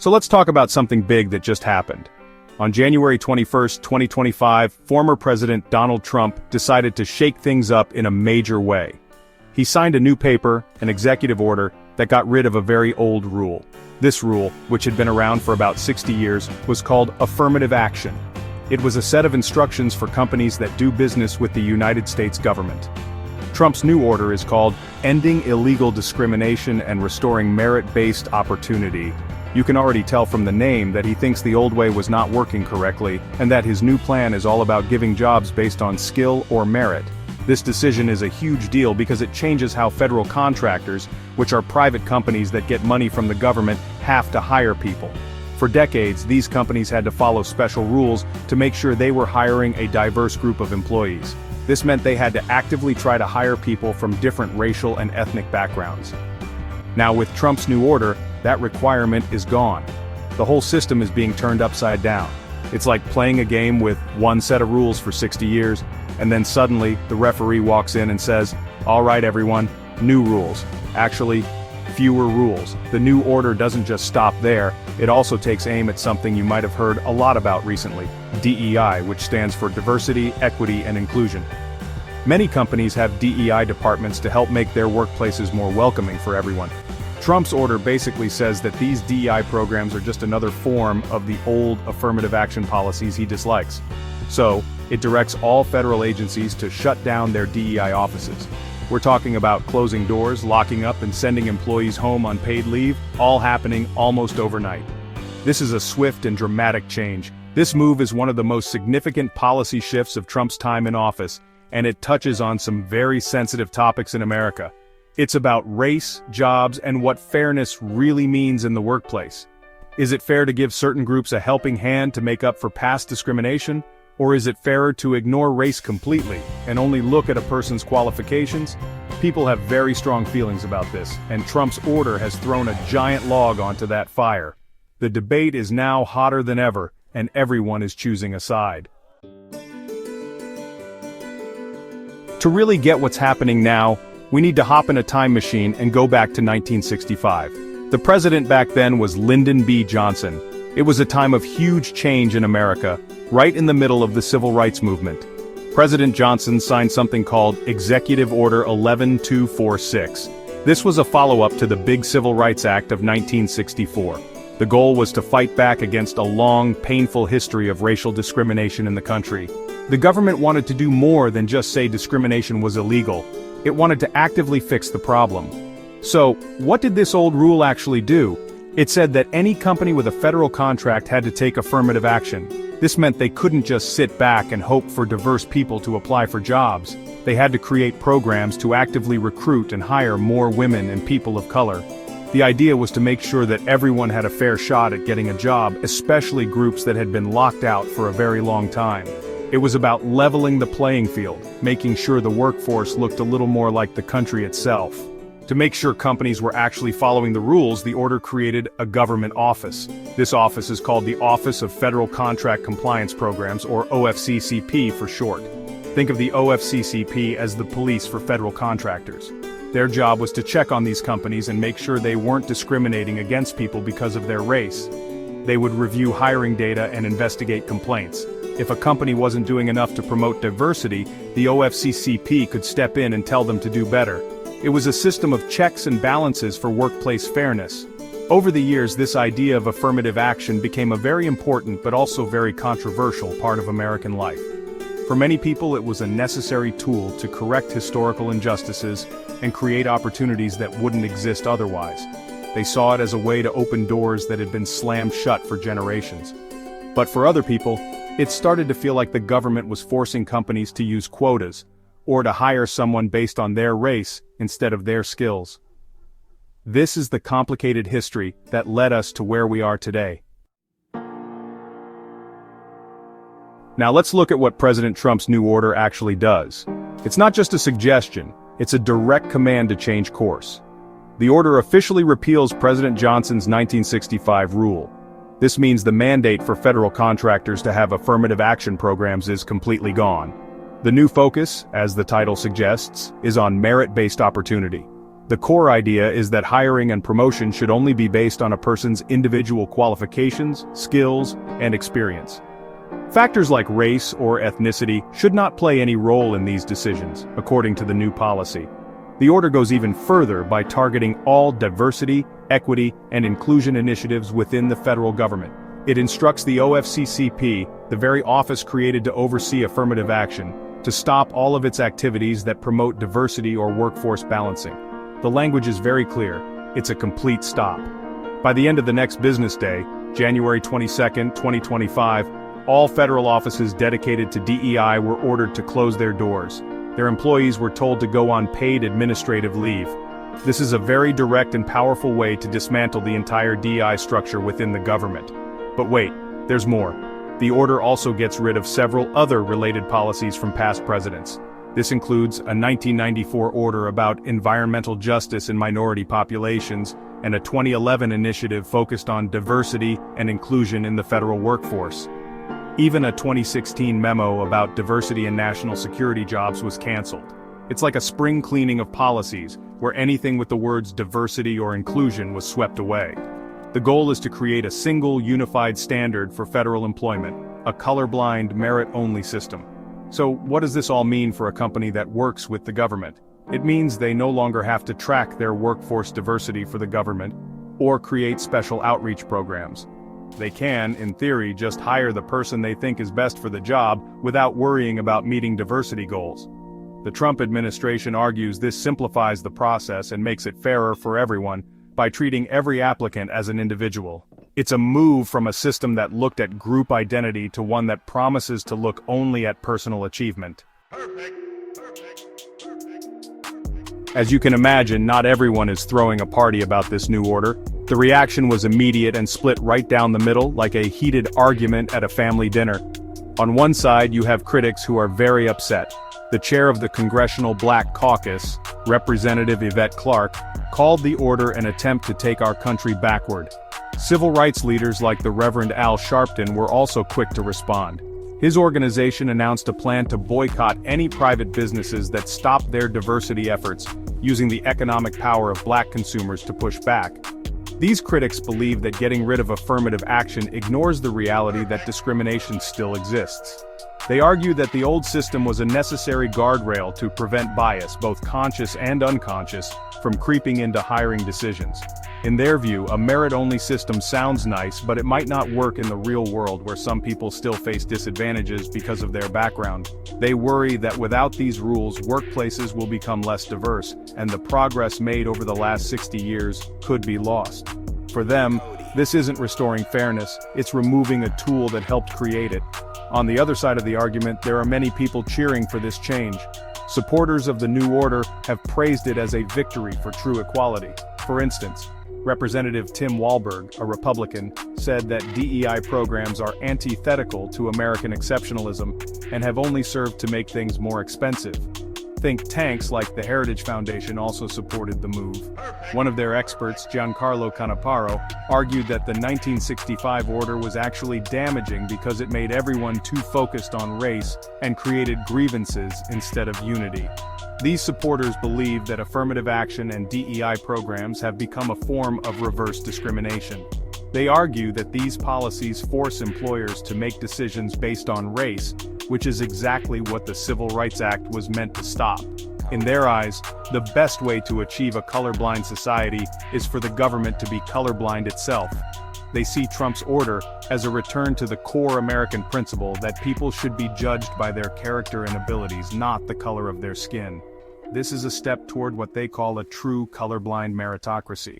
So let's talk about something big that just happened. On January 21st, 2025, former President Donald Trump decided to shake things up in a major way. He signed a new paper, an executive order, that got rid of a very old rule. This rule, which had been around for about 60 years, was called affirmative action. It was a set of instructions for companies that do business with the United States government. Trump's new order is called Ending Illegal Discrimination and Restoring Merit-Based Opportunity. You can already tell from the name that he thinks the old way was not working correctly, and that his new plan is all about giving jobs based on skill or merit. This decision is a huge deal because it changes how federal contractors, which are private companies that get money from the government, have to hire people. For decades, these companies had to follow special rules to make sure they were hiring a diverse group of employees. This meant they had to actively try to hire people from different racial and ethnic backgrounds. Now with Trump's new order, that requirement is gone. The whole system is being turned upside down. It's like playing a game with one set of rules for 60 years, and then suddenly, the referee walks in and says, "All right everyone, new rules." Actually, fewer rules. The new order doesn't just stop there, it also takes aim at something you might have heard a lot about recently, DEI, which stands for Diversity, Equity, and Inclusion. Many companies have DEI departments to help make their workplaces more welcoming for everyone. Trump's order basically says that these DEI programs are just another form of the old affirmative action policies he dislikes. So, it directs all federal agencies to shut down their DEI offices. We're talking about closing doors, locking up, and sending employees home on paid leave, all happening almost overnight. This is a swift and dramatic change. This move is one of the most significant policy shifts of Trump's time in office, and it touches on some very sensitive topics in America. It's about race, jobs, and what fairness really means in the workplace. Is it fair to give certain groups a helping hand to make up for past discrimination? Or is it fairer to ignore race completely, and only look at a person's qualifications? People have very strong feelings about this, and Trump's order has thrown a giant log onto that fire. The debate is now hotter than ever, and everyone is choosing a side. To really get what's happening now, we need to hop in a time machine and go back to 1965. The president back then was Lyndon B. Johnson. It was a time of huge change in America, right in the middle of the civil rights movement. President Johnson signed something called Executive Order 11246. This was a follow-up to the Big Civil Rights Act of 1964. The goal was to fight back against a long, painful history of racial discrimination in the country. The government wanted to do more than just say discrimination was illegal. It wanted to actively fix the problem. So, what did this old rule actually do? It said that any company with a federal contract had to take affirmative action. This meant they couldn't just sit back and hope for diverse people to apply for jobs. They had to create programs to actively recruit and hire more women and people of color. The idea was to make sure that everyone had a fair shot at getting a job, especially groups that had been locked out for a very long time. It was about leveling the playing field, making sure the workforce looked a little more like the country itself. To make sure companies were actually following the rules, the order created a government office. This office is called the Office of Federal Contract Compliance Programs, or OFCCP for short. Think of the OFCCP as the police for federal contractors. Their job was to check on these companies and make sure they weren't discriminating against people because of their race. They would review hiring data and investigate complaints. If a company wasn't doing enough to promote diversity, the OFCCP could step in and tell them to do better. It was a system of checks and balances for workplace fairness. Over the years, this idea of affirmative action became a very important but also very controversial part of American life. For many people, it was a necessary tool to correct historical injustices and create opportunities that wouldn't exist otherwise. They saw it as a way to open doors that had been slammed shut for generations. But for other people, it started to feel like the government was forcing companies to use quotas, or to hire someone based on their race instead of their skills. This is the complicated history that led us to where we are today. Now let's look at what President Trump's new order actually does. It's not just a suggestion, it's a direct command to change course. The order officially repeals President Johnson's 1965 rule. This means the mandate for federal contractors to have affirmative action programs is completely gone. The new focus, as the title suggests, is on merit-based opportunity. The core idea is that hiring and promotion should only be based on a person's individual qualifications, skills, and experience. Factors like race or ethnicity should not play any role in these decisions, according to the new policy. The order goes even further by targeting all diversity, equity, and inclusion initiatives within the federal government. It instructs the OFCCP, the very office created to oversee affirmative action, to stop all of its activities that promote diversity or workforce balancing. The language is very clear. It's a complete stop. By the end of the next business day, January 22, 2025, all federal offices dedicated to DEI were ordered to close their doors. Their employees were told to go on paid administrative leave. This is a very direct and powerful way to dismantle the entire DEI structure within the government. But wait, there's more. The order also gets rid of several other related policies from past presidents. This includes a 1994 order about environmental justice in minority populations, and a 2011 initiative focused on diversity and inclusion in the federal workforce. Even a 2016 memo about diversity in national security jobs was canceled. It's like a spring cleaning of policies, where anything with the words diversity or inclusion was swept away. The goal is to create a single, unified standard for federal employment, a colorblind, merit-only system. So, what does this all mean for a company that works with the government? It means they no longer have to track their workforce diversity for the government, or create special outreach programs. They can, in theory, just hire the person they think is best for the job without worrying about meeting diversity goals. The Trump administration argues this simplifies the process and makes it fairer for everyone by treating every applicant as an individual. It's a move from a system that looked at group identity to one that promises to look only at personal achievement. As you can imagine, not everyone is throwing a party about this new order. The reaction was immediate and split right down the middle, like a heated argument at a family dinner. On one side, you have critics who are very upset. The chair of the Congressional Black Caucus, Representative Yvette Clarke, called the order an attempt to take our country backward. Civil rights leaders like the Reverend Al Sharpton were also quick to respond. His organization announced a plan to boycott any private businesses that stop their diversity efforts, using the economic power of black consumers to push back. These critics believe that getting rid of affirmative action ignores the reality that discrimination still exists. They argue that the old system was a necessary guardrail to prevent bias, both conscious and unconscious, from creeping into hiring decisions. In their view, a merit-only system sounds nice, but it might not work in the real world where some people still face disadvantages because of their background. They worry that without these rules, workplaces will become less diverse, and the progress made over the last 60 years could be lost. For them, this isn't restoring fairness, it's removing a tool that helped create it. On the other side of the argument, there are many people cheering for this change. Supporters of the new order have praised it as a victory for true equality. For instance, Representative Tim Walberg, a Republican, said that DEI programs are antithetical to American exceptionalism and have only served to make things more expensive. Think tanks like the Heritage Foundation also supported the move. One of their experts, Giancarlo Canaparo, argued that the 1965 order was actually damaging because it made everyone too focused on race and created grievances instead of unity. These supporters believe that affirmative action and DEI programs have become a form of reverse discrimination. They argue that these policies force employers to make decisions based on race, which is exactly what the Civil Rights Act was meant to stop. In their eyes, the best way to achieve a colorblind society is for the government to be colorblind itself. They see Trump's order as a return to the core American principle that people should be judged by their character and abilities, not the color of their skin. This is a step toward what they call a true colorblind meritocracy.